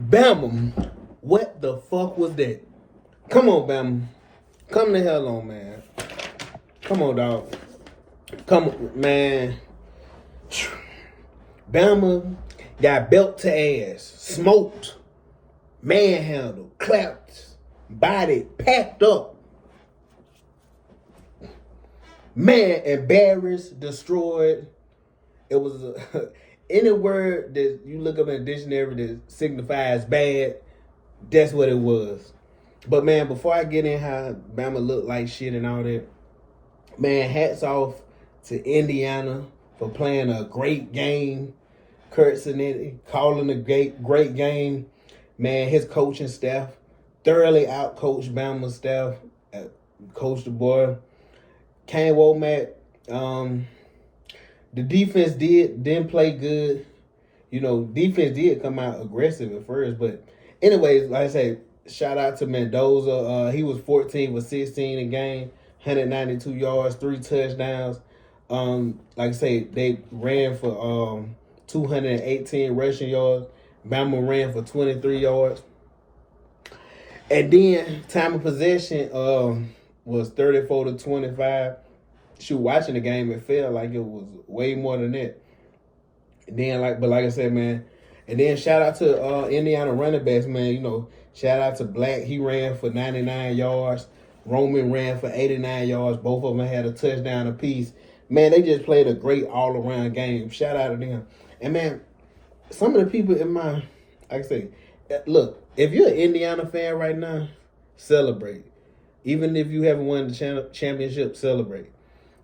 Bama, what the fuck was that? Come on, Bama. Come the hell on, man. Come on, dog. Come on, man. Bama got belt to ass, smoked, manhandled, clapped, body packed up. Man, embarrassed, destroyed. It was any word that you look up in a dictionary that signifies bad, that's what it was. But man, before I get in how Bama looked like shit and all that, man, hats off to Indiana for playing a great game. Kurt Sinetti calling a great game. Man, his coaching staff thoroughly outcoached Bama's staff. Coached the boy. Kane Womack, the defense didn't play good. You know, defense did come out aggressive at first. But anyways, like I said, shout out to Mendoza. He was 14 for 16 in game, 192 yards, 3 touchdowns. Like I say, they ran for 218 rushing yards. Bama ran for 23 yards. And then time of possession was 34-25. Shoot, watching the game, it felt like it was way more than that. And then, like I said, man, and then shout out to Indiana running backs, man. You know, shout out to Black. He ran for 99 yards. Roman ran for 89 yards. Both of them had a touchdown apiece. Man, they just played a great all-around game. Shout out to them. And, man, some of the people in my, like I say, look, if you're an Indiana fan right now, celebrate. Even if you haven't won the championship, celebrate.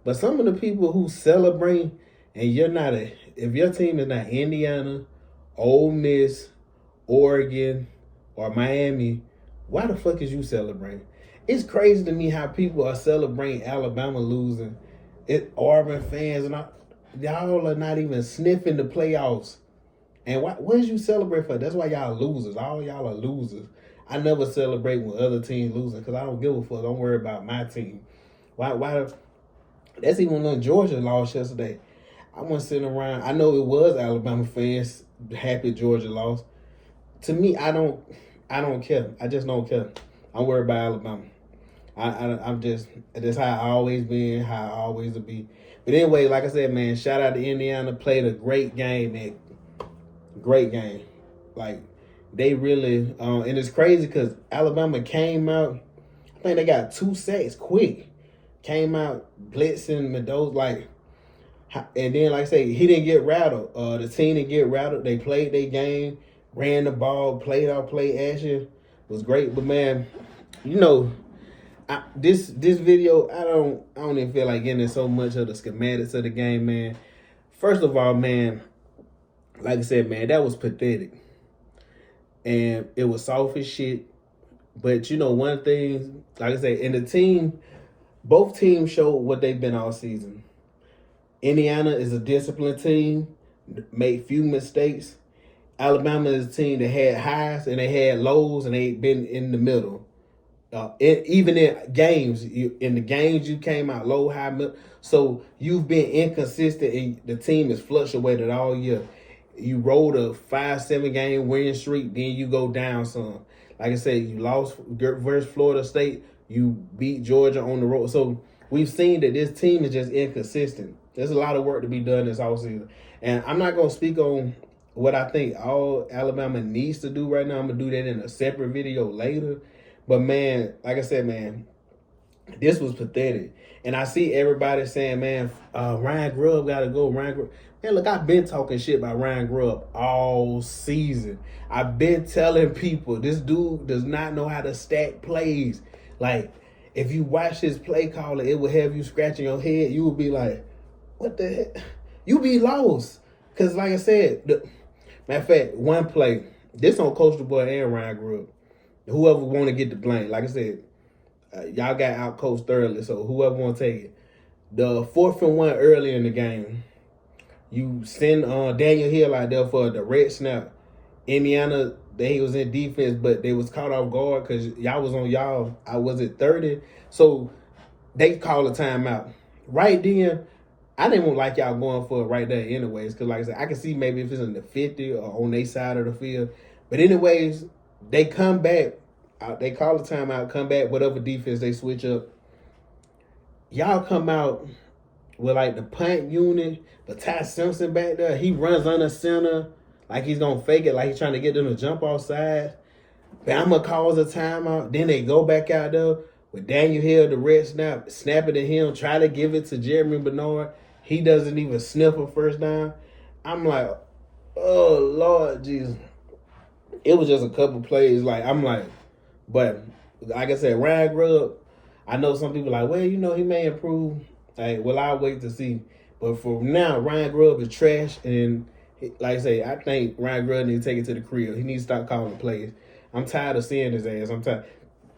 But some of the people who celebrate and if your team is not Indiana, Ole Miss, Oregon, or Miami, why the fuck is you celebrating? It's crazy to me how people are celebrating Alabama losing. Auburn fans and y'all are not even sniffing the playoffs. And what is you celebrate for? That's why y'all losers. All y'all are losers. I never celebrate when other teams losing because I don't give a fuck. Don't worry about my team. Why? That's even when Georgia lost yesterday. I wasn't sitting around. I know it was Alabama fans happy Georgia lost. To me, I don't care. I just don't care. I'm worried about Alabama. I'm just, that's how I always been, how I always will be. But anyway, like I said, man, shout out to Indiana. Played a great game, man. Great game. Like, they really, and it's crazy because Alabama came out, I think they got 2 sacks quick. Came out blitzing Mendoza, like, and then, like I say, he didn't get rattled. The team didn't get rattled. They played their game, ran the ball, played out play action. Was great. But, man, you know, this video, I don't even feel like getting so much of the schematics of the game, man. First of all, man, like I said, man, that was pathetic. And it was soft as shit. But, you know, one thing, like I said, in the team, both teams showed what they've been all season. Indiana is a disciplined team, made few mistakes. Alabama is a team that had highs and they had lows and they've been in the middle. Even in games, in the games you came out low, high, middle. So you've been inconsistent and the team is fluctuated all year. You rolled a 5-7 game winning streak, then you go down some. Like I said, you lost versus Florida State. You beat Georgia on the road. So we've seen that this team is just inconsistent. There's a lot of work to be done this offseason. And I'm not going to speak on what I think all Alabama needs to do right now. I'm going to do that in a separate video later. But, man, like I said, man, this was pathetic. And I see everybody saying, man, Ryan Grubb got to go. Ryan Grubb. Man, look, I've been talking shit about Ryan Grubb all season. I've been telling people this dude does not know how to stack plays. Like, if you watch his play caller, it will have you scratching your head. You will be like, what the heck? You be lost. Because, like I said, matter of fact, one play, this on Coach the Boy and Ryan Grubb. Whoever want to get the blame. Like I said, y'all got out-coached thoroughly, so whoever want to take it. The 4th and 1 early in the game, you send Daniel Hill out there for the red snap. Indiana, they was in defense, but they was caught off guard because y'all was on y'all. I was at 30. So they called a timeout. Right then, I didn't want like y'all going for it right there anyways. Because like I said, I can see maybe if it's in the 50 or on their side of the field. But anyways, they come back. They call the timeout, come back, whatever defense they switch up. Y'all come out with like the punt unit, but Ty Simpson back there, he runs under center like he's gonna fake it, like he's trying to get them to jump offside. Bama calls a timeout. Then they go back out there with Daniel Hill, the red snap it to him, try to give it to Jeremy Bernard. He doesn't even sniff a first down. I'm like, oh, Lord Jesus. It was just a couple plays. But like I said, Ryan Grubb, I know some people like, well, he may improve. Well, I'll wait to see. But for now, Ryan Grubb is trash. And like I say, I think Ryan Grubb needs to take it to the crib. He needs to stop calling plays. I'm tired of seeing his ass. I'm tired.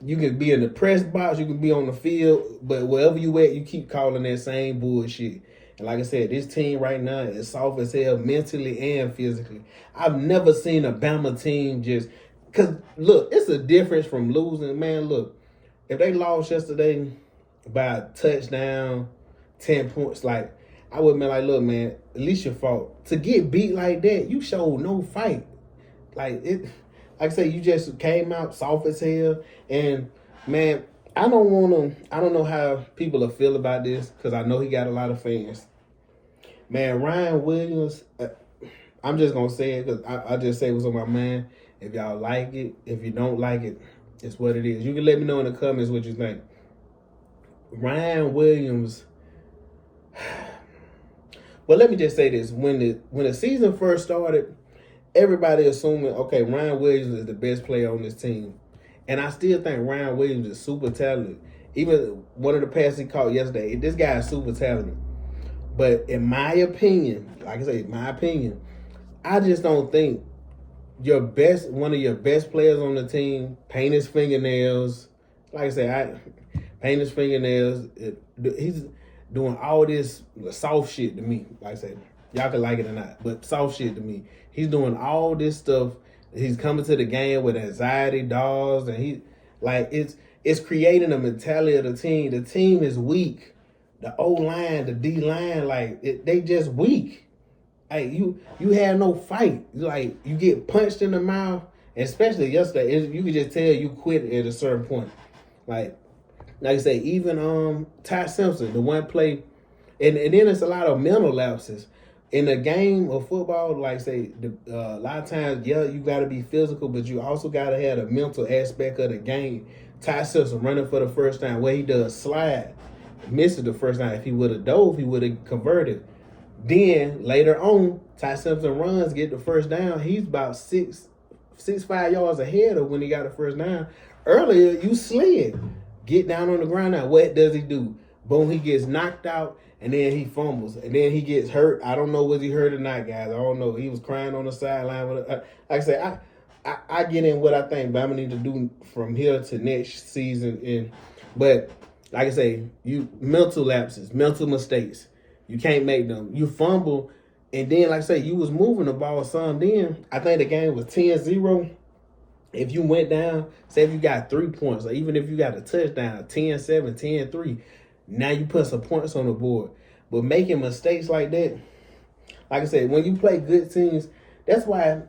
You can be in the press box, you can be on the field, but wherever you at, you keep calling that same bullshit. And like I said, this team right now is soft as hell mentally and physically. I've never seen a Bama team just... Because, look, it's a difference from losing. Man, look, if they lost yesterday by a touchdown, 10 points, I would have been like, look, man, at least your fault. To get beat like that, you showed no fight. Like I say, you just came out soft as hell. And, man, I don't know how people will feel about this because I know he got a lot of fans. Man, Ryan Williams, I'm just going to say it because I just say what's on my mind. If y'all like it, if you don't like it, it's what it is. You can let me know in the comments what you think. Ryan Williams, well, let me just say this. When the season first started, everybody assuming, okay, Ryan Williams is the best player on this team. And I still think Ryan Williams is super talented. Even one of the passes he caught yesterday, this guy is super talented. But in my opinion, like I say, I just don't think one of your best players on the team paint his fingernails. Like I say, paint his fingernails. He's doing all this soft shit to me. Like I say, y'all can like it or not, but soft shit to me. He's doing all this stuff. He's coming to the game with anxiety dolls, and it's creating a mentality of the team. The team is weak. The O-line, the D-line, they just weak. You have no fight. You get punched in the mouth, especially yesterday. You could just tell you quit at a certain point. Like I say, even Ty Simpson, the one play, and then it's a lot of mental lapses. In a game of football, a lot of times, you got to be physical, but you also got to have the mental aspect of the game. Ty Simpson running for the first time, where he does slide, misses the first time. If he would have dove, he would have converted. Then later on, Ty Simpson runs, get the first down. He's about 5 yards ahead of when he got the first down. Earlier, you slid. Get down on the ground now. What does he do? Boom, he gets knocked out, and then he fumbles. And then he gets hurt. I don't know was he hurt or not, guys. I don't know. He was crying on the sideline. Like I said, I get in what I think Bama need to do from here to next season. But like I say, mental lapses, mental mistakes. You can't make them. You fumble, and then, like I say, you was moving the ball some. Then, I think the game was 10-0. If you went down, say if you got 3 points, or even if you got a touchdown, 10-7, 10-3, now you put some points on the board. But making mistakes like that, like I said, when you play good teams, that's why,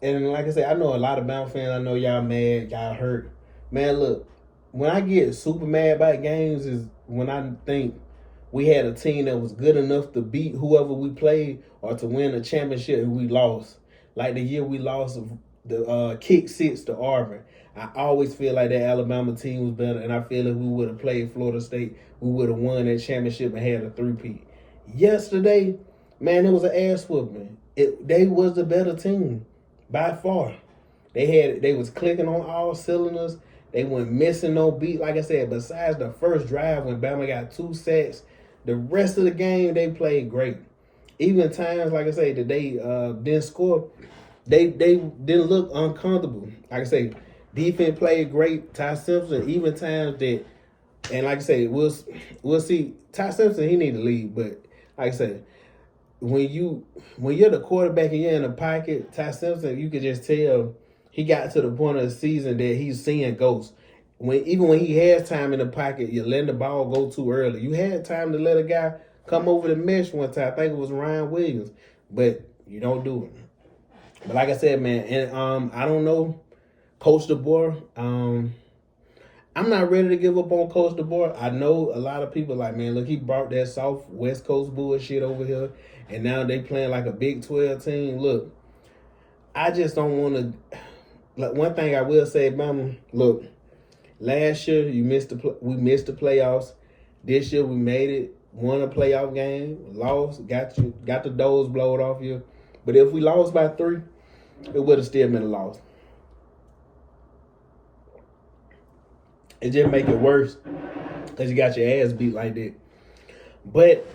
and like I said, I know a lot of Bama fans, I know y'all mad, y'all hurt. Man, look, when I get super mad about games is when I think we had a team that was good enough to beat whoever we played or to win a championship and we lost. Like the year we lost the kick 6 to Auburn. I always feel like that Alabama team was better, and I feel if we would have played Florida State, we would have won that championship and had a 3-peat. Yesterday, man, it was an ass whooping. They was the better team by far. They was clicking on all cylinders. They weren't missing no beat. Like I said, besides the first drive when Bama got 2 sacks, the rest of the game, they played great. Even times, like I say, that they didn't score, they didn't look uncomfortable. Like I say, defense played great. Ty Simpson, even times that, and like I say, we'll see. Ty Simpson, he need to leave. But like I said, when you're the quarterback and you're in the pocket, Ty Simpson, you could just tell he got to the point of the season that he's seeing ghosts. Even when he has time in the pocket, you're letting the ball go too early. You had time to let a guy come over the mesh one time. I think it was Ryan Williams. But you don't do it. But like I said, man, and I don't know, Coach DeBoer. I'm not ready to give up on Coach DeBoer. I know a lot of people like, man, look, he brought that South West Coast bullshit over here, and now they playing like a Big 12 team. Look, I just don't want to. Like, one thing I will say, Mama, look, last year we missed the playoffs. This year we made it, won a playoff game, lost, got the doors blowed off you. But if we lost by 3, it would have still been a loss. It just make it worse because you got your ass beat like that. But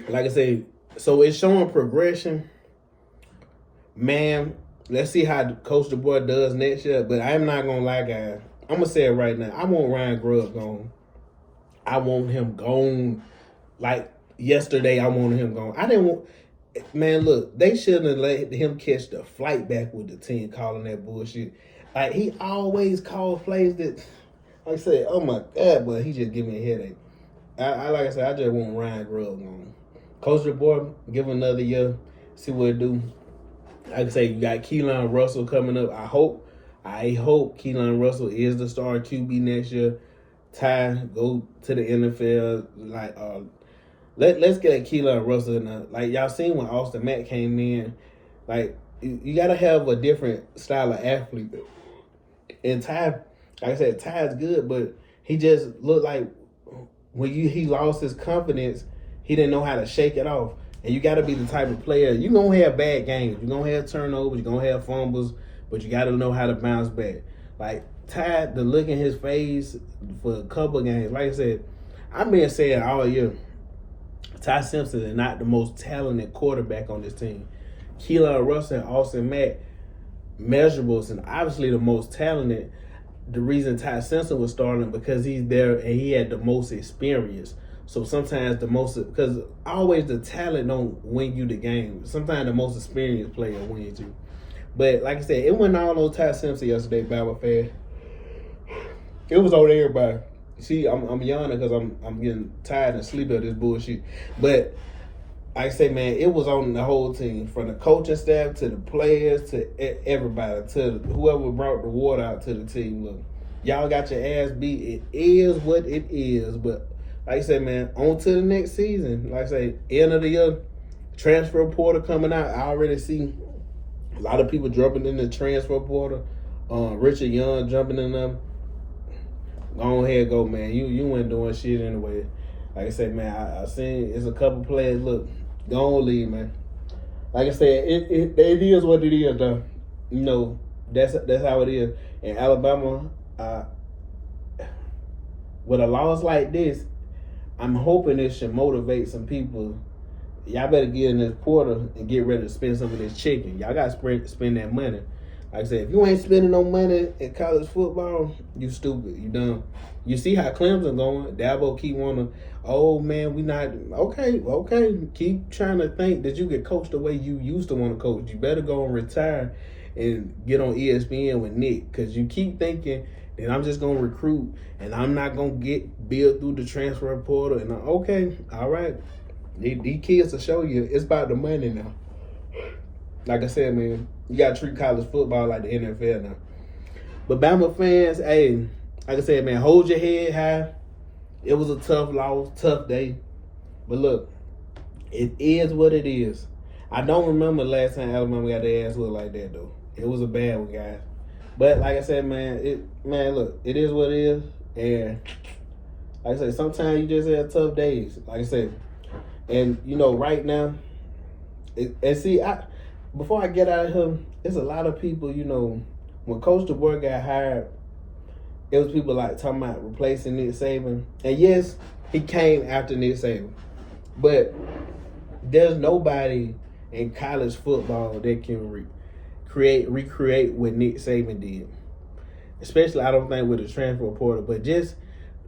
like I say, so it's showing progression. Man, let's see how Coach DeBoer does next year. But I'm not gonna lie, guys. I'm gonna say it right now. I want Ryan Grubb gone. I want him gone. Like yesterday, I wanted him gone. I didn't want. Man, look, they shouldn't have let him catch the flight back with the team calling that bullshit. Like, he always called plays that, like I said, oh my God, but he just give me a headache. Like I said, I just want Ryan Grubb gone. Coach DeBoer, give him another year, see what it do. Like I say, you got Keelan Russell coming up. I hope Keelan Russell is the star QB next year. Ty, go to the NFL. Like, let's get at Keelan Russell. Like, y'all seen when Austin Mack came in. Like, you got to have a different style of athlete. And Ty, like I said, Ty's good, but he just looked like when he lost his confidence, he didn't know how to shake it off. And you got to be the type of player. You're going to have bad games. You're going to have turnovers. You're going to have fumbles. But you got to know how to bounce back. Like, Ty, the look in his face for a couple of games. Like I said, I've been saying all year, Ty Simpson is not the most talented quarterback on this team. Keelan Russell and Austin Mack, measurables, and obviously the most talented. The reason Ty Simpson was starting because he's there and he had the most experience. So sometimes because always the talent don't win you the game. Sometimes the most experienced player wins you. But like I said, it wasn't all on Ty Simpson yesterday, Bama fan. It was on everybody. See, I'm yawning because I'm getting tired and sleepy of this bullshit. But like I say, man, it was on the whole team, from the coaching staff to the players to everybody, to whoever brought the water out to the team. Look, y'all got your ass beat. It is what it is. But like I said, man, on to the next season. Like I say, end of the year, transfer portal coming out. I already see a lot of people jumping in the transfer portal. Richard Young jumping in them. Go ahead, go, man. You weren't doing shit anyway. Like I said, man, I seen it's a couple players. Look, go on, leave, man. Like I said, it is what it is, though. You know, that's how it is. In Alabama, with a loss like this, I'm hoping it should motivate some people. Y'all better get in this portal and get ready to spend some of this chicken. Y'all got to spend that money. Like I said, if you ain't spending no money in college football, you stupid. You dumb. You see how Clemson going. Dabo keep wanting to, oh, man, we not. Okay. Keep trying to think that you get coached the way you used to want to coach. You better go and retire and get on ESPN with Nick, because you keep thinking that I'm just going to recruit and I'm not going to get billed through the transfer portal. And okay, all right. These kids will show you it's about the money now. Like I said, man, you got to treat college football like the NFL now. But Bama fans, hey, like I said, man, hold your head high. It was a tough loss, tough day. But look, it is what it is. I don't remember the last time Alabama got their ass whooped like that, though. It was a bad one, guys. But like I said, man, look, it is what it is. And like I said, sometimes you just have tough days. Like I said, and you know, right now, before I get out of here, there's a lot of people, you know, when Coach DeBoer got hired, it was people like talking about replacing Nick Saban. And yes, he came after Nick Saban. But there's nobody in college football that can recreate what Nick Saban did. Especially, I don't think with the transfer portal, but just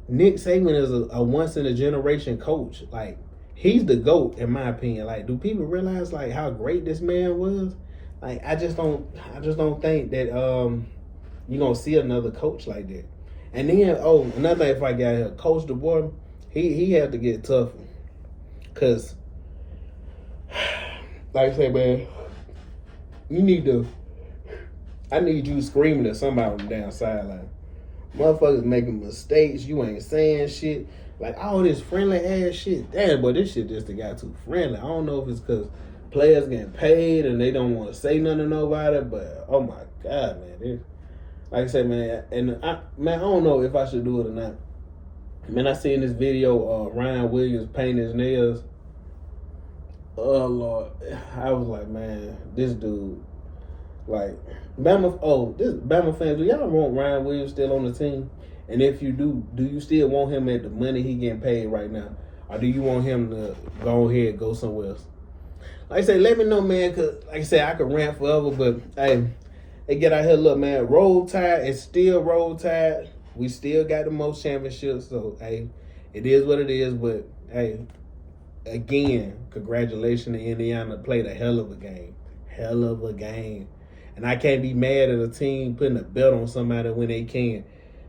Nick Saban is a once-in-a-generation coach. Like, he's the GOAT, in my opinion. Like, do people realize, like, how great this man was? Like, I just don't think that you're going to see another coach like that. And then, another thing, if I got here, Coach DeBoer, he had to get tougher. Because, like I say, man, You need to. I need you screaming at somebody on the damn sideline. Motherfuckers making mistakes. You ain't saying shit. Like all this friendly ass shit. Damn, but this shit just got too friendly. I don't know if it's because players getting paid and they don't want to say nothing to nobody. But oh my god, man. Like I said, man, I don't know if I should do it or not. Man, I seen this video, Ryan Williams painting his nails. Oh Lord, I was like, man, this dude, like, this Bama fans, do y'all want Ryan Williams still on the team? And if you do you still want him at the money he getting paid right now, or do you want him to go ahead and go somewhere else? Like I say, let me know, man, cause like I said, I could rant forever, but hey, they get out here, look, man, Roll Tide is still Roll Tide. We still got the most championships, so hey, it is what it is. But hey, again, congratulations to Indiana. Played a hell of a game. Hell of a game. And I can't be mad at a team putting a belt on somebody when they can.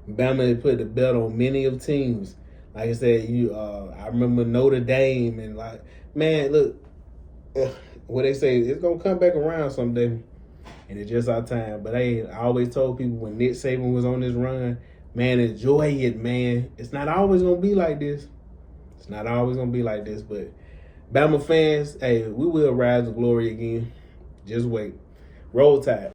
Bama put the belt on many of teams. Like I said, I remember Notre Dame and like, man, look, what they say, it's gonna come back around someday. And it's just our time. But hey, I always told people when Nick Saban was on this run, man, enjoy it, man. It's not always gonna be like this. It's not always gonna be like this. But Bama fans, hey, we will rise to glory again. Just wait. Roll Tide.